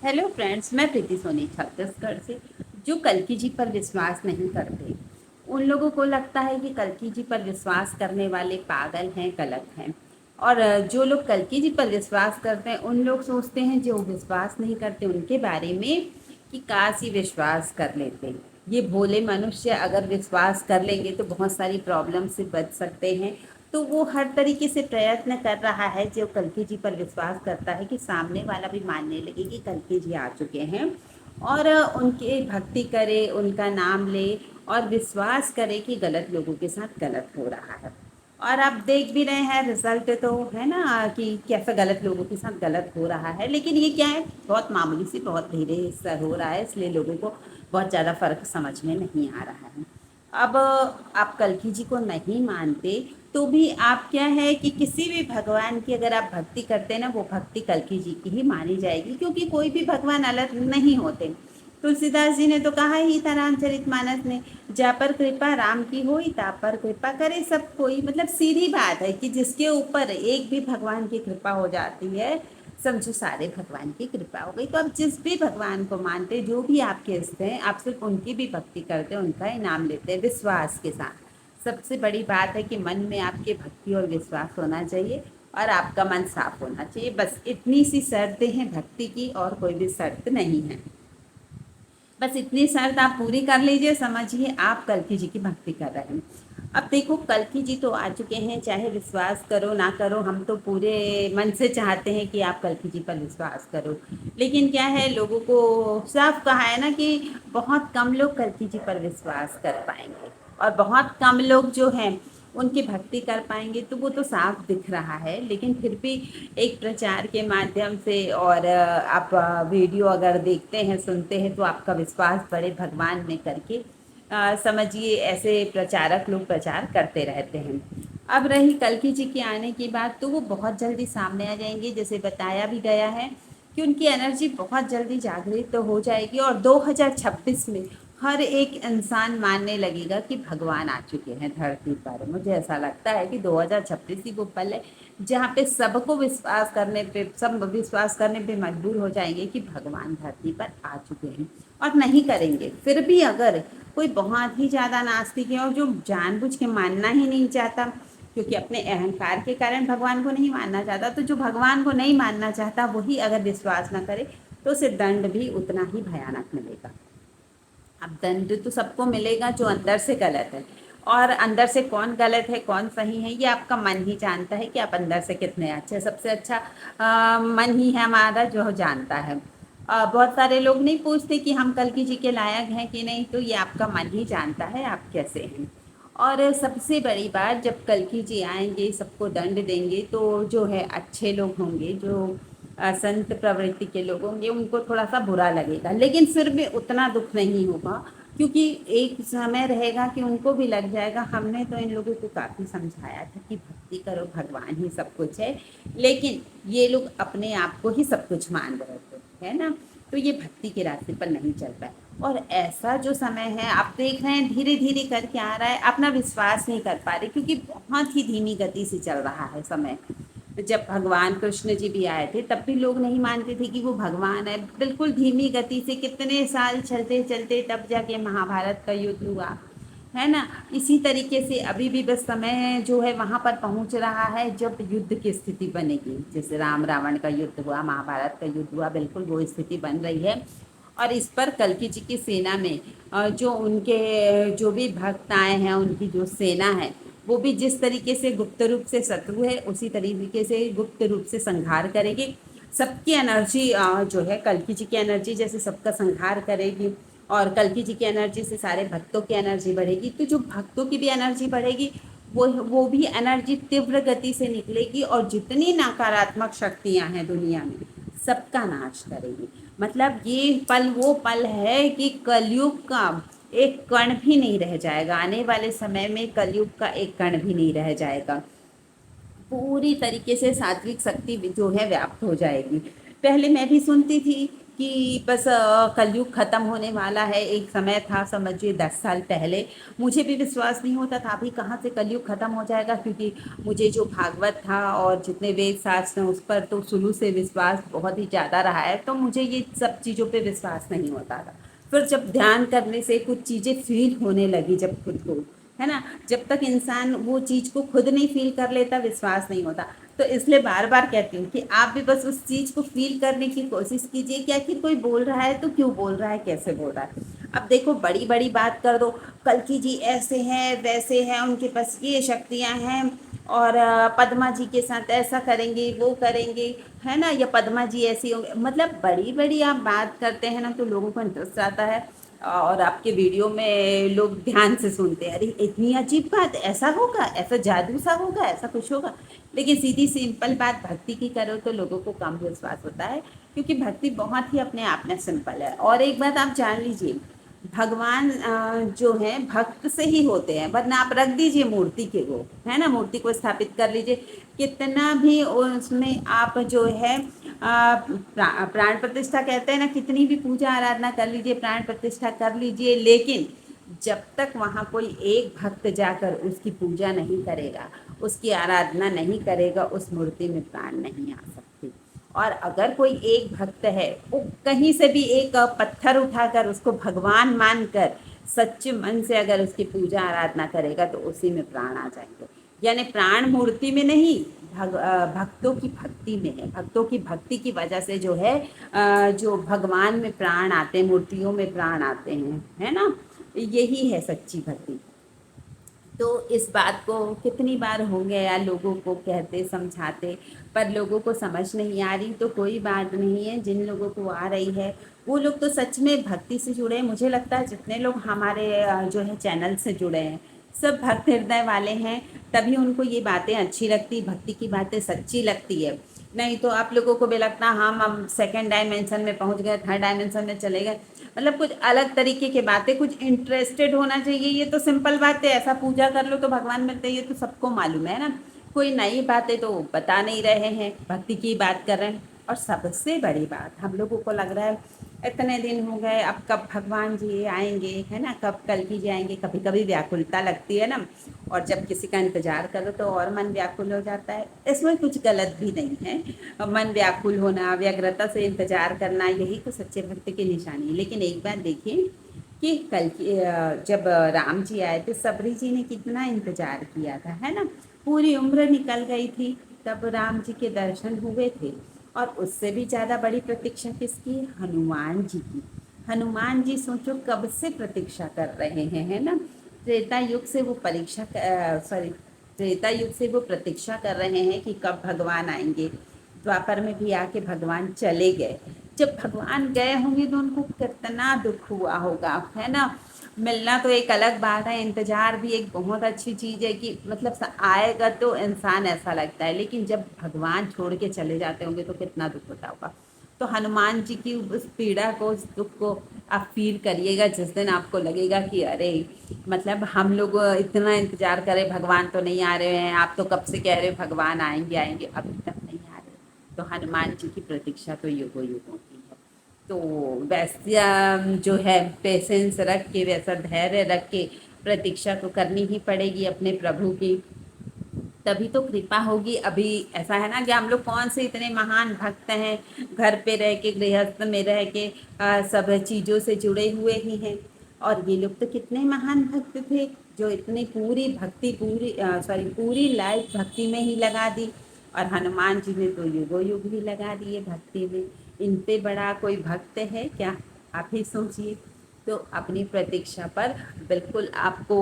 Hello friends, मैं प्रीति सोनी छत्तीसगढ़ से। जो कल्कि जी पर विश्वास नहीं करते, उन लोगों को लगता है कि कल्कि जी पर विश्वास करने वाले पागल हैं, गलत हैं। और जो लोग कल्कि जी पर विश्वास करते हैं, उन लोग सोचते हैं जो विश्वास नहीं करते उनके बारे में कि काश ही विश्वास कर लेते। ये भोले मनुष्य अगर विश्वास कर लेंगे तो बहुत सारी प्रॉब्लम से बच सकते हैं। तो वो हर तरीके से प्रयत्न कर रहा है, जो कल्कि जी पर विश्वास करता है कि सामने वाला भी मानने लगे कि कल्कि जी आ चुके हैं, और उनके भक्ति करे, उनका नाम ले, और विश्वास करे कि गलत लोगों के साथ गलत हो रहा है। और आप देख भी रहे हैं रिजल्ट, तो है ना कि कैसा गलत लोगों के साथ गलत हो रहा है। लेकिन ये क्या है, बहुत मामूली सी, बहुत धीरे से हो रहा है, इसलिए लोगों को बहुत ज़्यादा फर्क समझ में नहीं आ रहा है। अब आप कल्कि जी को नहीं मानते तो भी आप क्या है कि किसी भी भगवान की अगर आप भक्ति करते हैं ना, वो भक्ति कल्कि जी की ही मानी जाएगी, क्योंकि कोई भी भगवान अलग नहीं होते। तुलसीदास जी ने तो कहा ही था रामचरितमानस में, जा पर कृपा राम की होई ता पर कृपा करे सब कोई। मतलब सीधी बात है कि जिसके ऊपर एक भी भगवान की कृपा हो जाती है, समझो सारे भगवान की कृपा हो गई। तो आप जिस भी भगवान को मानते, जो भी आपके इष्ट हैं, आप सिर्फ उनकी भी भक्ति करते हैं, उनका ही नाम लेते हैं विश्वास के साथ। सबसे बड़ी बात है कि मन में आपके भक्ति और विश्वास होना चाहिए, और आपका मन साफ होना चाहिए। बस इतनी सी शर्तें हैं भक्ति की, और कोई भी शर्त नहीं है। बस इतनी शर्त आप पूरी कर लीजिए, समझिए आप कल्कि जी की भक्ति कर रहे हैं। अब देखो, कल्कि जी तो आ चुके हैं, चाहे विश्वास करो ना करो, हम तो पूरे मन से चाहते हैं कि आप कल्कि जी पर विश्वास करो। लेकिन क्या है, लोगों को साफ कहा है ना कि बहुत कम लोग कल्कि जी पर विश्वास कर पाएंगे, और बहुत कम लोग जो हैं उनकी भक्ति कर पाएंगे। तो वो तो साफ दिख रहा है, लेकिन फिर भी एक प्रचार के माध्यम से, और आप वीडियो अगर देखते हैं, सुनते हैं, तो आपका विश्वास बड़े भगवान में करके समझिए ऐसे प्रचारक लोग प्रचार करते रहते हैं। अब रही कल्कि जी के आने की बात, तो वो बहुत जल्दी सामने आ जाएंगे, जैसे बताया भी गया है कि उनकी एनर्जी बहुत जल्दी जागृत तो हो जाएगी, और 2026 में हर एक इंसान मानने लगेगा कि भगवान आ चुके हैं धरती पर। मुझे ऐसा लगता है कि 2026 ही वो पल है जहाँ पे सबको विश्वास करने पे, सब विश्वास करने पे मजबूर हो जाएंगे कि भगवान धरती पर आ चुके हैं। और नहीं करेंगे, फिर भी अगर कोई बहुत ही ज़्यादा नास्तिक है और जो जानबूझ के मानना ही नहीं चाहता, क्योंकि अपने अहंकार के कारण भगवान को नहीं मानना चाहता, तो जो भगवान को नहीं मानना चाहता वही अगर विश्वास न करे, तो उसे दंड भी उतना ही भयानक मिलेगा। अब दंड तो सबको मिलेगा जो अंदर से गलत है, और अंदर से कौन गलत है कौन सही है ये आपका मन ही जानता है कि आप अंदर से कितने अच्छे। सबसे अच्छा मन ही है हमारा, जो जानता है। बहुत सारे लोग नहीं पूछते कि हम कल्कि जी के लायक हैं कि नहीं, तो ये आपका मन ही जानता है आप कैसे हैं। और सबसे बड़ी बात, जब कल्कि जी आएंगे, सबको दंड देंगे, तो जो है अच्छे लोग होंगे, जो संत प्रवृत्ति के लोग होंगे, उनको थोड़ा सा बुरा लगेगा, लेकिन फिर भी उतना दुख नहीं होगा, क्योंकि एक समय रहेगा कि उनको भी लग जाएगा हमने तो इन लोगों को काफ़ी समझाया था कि भक्ति करो, भगवान ही सब कुछ है। लेकिन ये लोग अपने आप को ही सब कुछ मान रहे थे, है ना। तो ये भक्ति के रास्ते पर नहीं चल पाए। और ऐसा जो समय है, आप देख रहे हैं धीरे धीरे करके आ रहा है, अपना विश्वास नहीं कर पा रहे, क्योंकि बहुत ही धीमी गति से चल रहा है समय। जब भगवान कृष्ण जी भी आए थे, तब भी लोग नहीं मानते थे कि वो भगवान है। बिल्कुल धीमी गति से कितने साल चलते चलते तब जाके महाभारत का युद्ध हुआ, है ना। इसी तरीके से अभी भी बस समय जो है वहाँ पर पहुँच रहा है जब युद्ध की स्थिति बनेगी। जैसे राम रावण का युद्ध हुआ, महाभारत का युद्ध हुआ, बिल्कुल वो स्थिति बन रही है। और इस पर कल्कि जी की सेना में जो उनके जो भी भक्त आए हैं, उनकी जो सेना है, वो भी जिस तरीके से गुप्त रूप से शत्रु है, उसी तरीके से गुप्त रूप से संहार करेगी। सबकी एनर्जी जो है कल्कि जी की एनर्जी जैसे सबका संहार करेगी, और कल्कि जी की एनर्जी से सारे भक्तों की एनर्जी बढ़ेगी। तो जो भक्तों की भी एनर्जी बढ़ेगी, वो भी एनर्जी तीव्र गति से निकलेगी, और जितनी नकारात्मक शक्तियां हैं दुनिया में, सबका नाश करेगी। मतलब ये पल वो पल है कि कलयुग का एक कण भी नहीं रह जाएगा। आने वाले समय में कलयुग का एक कण भी नहीं रह जाएगा। पूरी तरीके से सात्विक शक्ति जो है व्याप्त हो जाएगी। पहले मैं भी सुनती थी कि बस कलयुग ख़त्म होने वाला है। एक समय था, समझिए 10 साल पहले, मुझे भी विश्वास नहीं होता था अभी कहाँ से कलयुग ख़त्म हो जाएगा, क्योंकि मुझे जो भागवत था और जितने वेद शास्त्र हैं उस पर तो शुरू से विश्वास बहुत ही ज़्यादा रहा है, तो मुझे ये सब चीज़ों पे विश्वास नहीं होता था। फिर जब ध्यान करने से कुछ चीज़ें फील होने लगी, जब खुद को, है ना, जब तक इंसान वो चीज़ को खुद नहीं फील कर लेता, विश्वास नहीं होता। तो इसलिए बार बार कहती हूँ कि आप भी बस उस चीज़ को फील करने की कोशिश कीजिए कि आखिर कोई बोल रहा है तो क्यों बोल रहा है, कैसे बोल रहा है। अब देखो, बड़ी बड़ी बात कर दो, कल्कि जी ऐसे हैं वैसे हैं, उनके पास ये शक्तियाँ हैं, और पद्मा जी के साथ ऐसा करेंगे वो करेंगे, है ना, या पद्मा जी ऐसी होंगे, मतलब बड़ी बड़ी आप बात करते हैं ना तो लोगों को इंटरेस्ट आता है, और आपके वीडियो में लोग ध्यान से सुनते हैं, अरे इतनी अजीब बात, ऐसा होगा, ऐसा जादू सा होगा, ऐसा कुछ होगा। लेकिन सीधी सिंपल बात भक्ति की करो तो लोगों को कम विश्वास होता है, क्योंकि भक्ति बहुत ही अपने आप में सिंपल है। और एक बात आप जान लीजिए, भगवान जो है भक्त से ही होते हैं, वरना आप रख दीजिए मूर्ति के वो, है ना, मूर्ति को स्थापित कर लीजिए, कितना भी उसमें आप जो है प्राण प्रतिष्ठा कहते हैं ना, कितनी भी पूजा आराधना कर लीजिए, प्राण प्रतिष्ठा कर लीजिए, लेकिन जब तक वहाँ कोई एक भक्त जाकर उसकी पूजा नहीं करेगा, उसकी आराधना नहीं करेगा, उस मूर्ति में प्राण नहीं आ सकती। और अगर कोई एक भक्त है, वो कहीं से भी एक पत्थर उठाकर उसको भगवान मानकर सच्चे मन से अगर उसकी पूजा आराधना करेगा तो उसी में प्राण आ जाएंगे। यानी प्राण मूर्ति में नहीं, भक्तों की भक्ति में है। भक्तों की भक्ति की वजह से जो है जो भगवान में प्राण आते हैं, मूर्तियों में प्राण आते हैं, है ना, यही है सच्ची भक्ति। तो इस बात को कितनी बार हो गया लोगों को कहते समझाते, पर लोगों को समझ नहीं आ रही, तो कोई बात नहीं है, जिन लोगों को आ रही है वो लोग तो सच में भक्ति से जुड़े हैं। मुझे लगता है जितने लोग हमारे जो है चैनल से जुड़े हैं, सब भक्त हृदय वाले हैं, तभी उनको ये बातें अच्छी लगती, भक्ति की बातें सच्ची लगती है। नहीं तो आप लोगों को भी लगता हम सेकंड डायमेंशन में पहुंच गए, थर्ड डायमेंशन में चले गए, मतलब कुछ अलग तरीके की बातें, कुछ इंटरेस्टेड होना चाहिए। ये तो सिंपल बात है, ऐसा पूजा कर लो तो भगवान मिलते हैं, ये तो सबको मालूम है ना। कोई नई बातें तो बता नहीं रहे हैं, भक्ति की बात कर रहे हैं। और सबसे बड़ी बात, हम लोगों को लग रहा है इतने दिन हो गए, अब कब भगवान जी आएंगे, है ना, कब कल्कि जी आएंगे, कभी कभी व्याकुलता लगती है ना, और जब किसी का इंतजार करो तो और मन व्याकुल हो जाता है। इसमें कुछ गलत भी नहीं है, मन व्याकुल होना, व्यग्रता से इंतजार करना, यही तो सच्चे भक्त की निशानी है। लेकिन एक बात देखिए कि जब राम जी आए थे, सबरी जी ने कितना इंतजार किया था, है ना, पूरी उम्र निकल गई थी, तब राम जी के दर्शन हुए थे। और उससे भी ज़्यादा बड़ी प्रतीक्षा किसकी, हनुमान जी की। हनुमान जी सोचो कब से प्रतीक्षा कर रहे हैं, है ना, त्रेता युग से वो त्रेता युग से वो प्रतीक्षा कर रहे हैं कि कब भगवान आएंगे। द्वापर में भी आके भगवान चले गए। जब भगवान गए होंगे तो उनको कितना दुख हुआ होगा, है ना। मिलना तो एक अलग बात है, इंतजार भी एक बहुत अच्छी चीज़ है कि मतलब आएगा तो इंसान ऐसा लगता है, लेकिन जब भगवान छोड़ के चले जाते होंगे तो कितना दुख होता होगा। तो हनुमान जी की उस पीड़ा को, उस दुख को आप फील करिएगा जिस दिन आपको लगेगा कि अरे, मतलब हम लोग इतना इंतजार करें, भगवान तो नहीं आ रहे हैं, आप तो कब से कह रहे हो भगवान आएंगे आएंगे, अभी तक नहीं आ रहे। तो हनुमान जी की प्रतीक्षा तो युगों युगों की है। तो वैसा जो है पेशेंस रख के, वैसा धैर्य रख के प्रतीक्षा तो करनी ही पड़ेगी अपने प्रभु की, तभी तो कृपा होगी। अभी ऐसा है ना कि हम लोग कौन से इतने महान भक्त हैं, घर पे रह के, गृहस्थ में रह के सब चीज़ों से जुड़े हुए ही हैं। और ये लोग तो कितने महान भक्त थे, जो इतनी पूरी भक्ति, पूरी लाइफ भक्ति में ही लगा दी। और हनुमान जी ने तो युगों युग ही लगा दिए भक्ति में। इन पे बड़ा कोई भक्त है क्या, आप ही सोचिए। तो अपनी प्रतीक्षा पर बिल्कुल आपको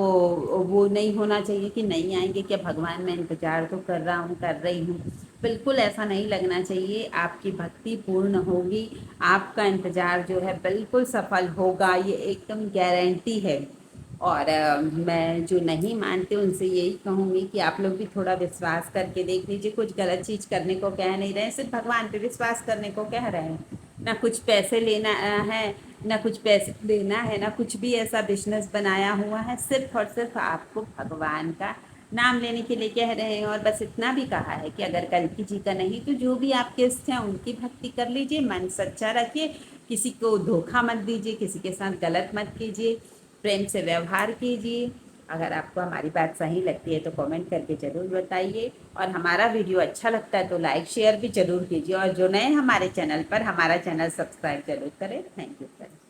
वो नहीं होना चाहिए कि नहीं आएंगे, क्या भगवान मैं इंतज़ार तो कर रहा हूँ, कर रही हूँ, बिल्कुल ऐसा नहीं लगना चाहिए। आपकी भक्ति पूर्ण होगी, आपका इंतज़ार जो है बिल्कुल सफल होगा, ये एकदम गारंटी है। और मैं जो नहीं मानते उनसे यही कहूँगी कि आप लोग भी थोड़ा विश्वास करके देख लीजिए। कुछ गलत चीज़ करने को कह नहीं रहे हैं, सिर्फ भगवान पे विश्वास करने को कह रहे हैं। ना कुछ पैसे लेना है, ना कुछ पैसे देना है, ना कुछ भी ऐसा बिजनेस बनाया हुआ है, सिर्फ और सिर्फ आपको भगवान का नाम लेने के लिए कह रहे हैं। और बस इतना भी कहा है कि अगर कल्कि जी का नहीं तो जो भी आपके इष्ट हैं उनकी भक्ति कर लीजिए, मन सच्चा रखिए, किसी को धोखा मत दीजिए, किसी के साथ गलत मत कीजिए, प्रेम से व्यवहार कीजिए। अगर आपको हमारी बात सही लगती है तो कमेंट करके ज़रूर बताइए, और हमारा वीडियो अच्छा लगता है तो लाइक शेयर भी ज़रूर कीजिए, और जो नए हमारे चैनल पर, हमारा चैनल सब्सक्राइब जरूर करें। Thank you friends.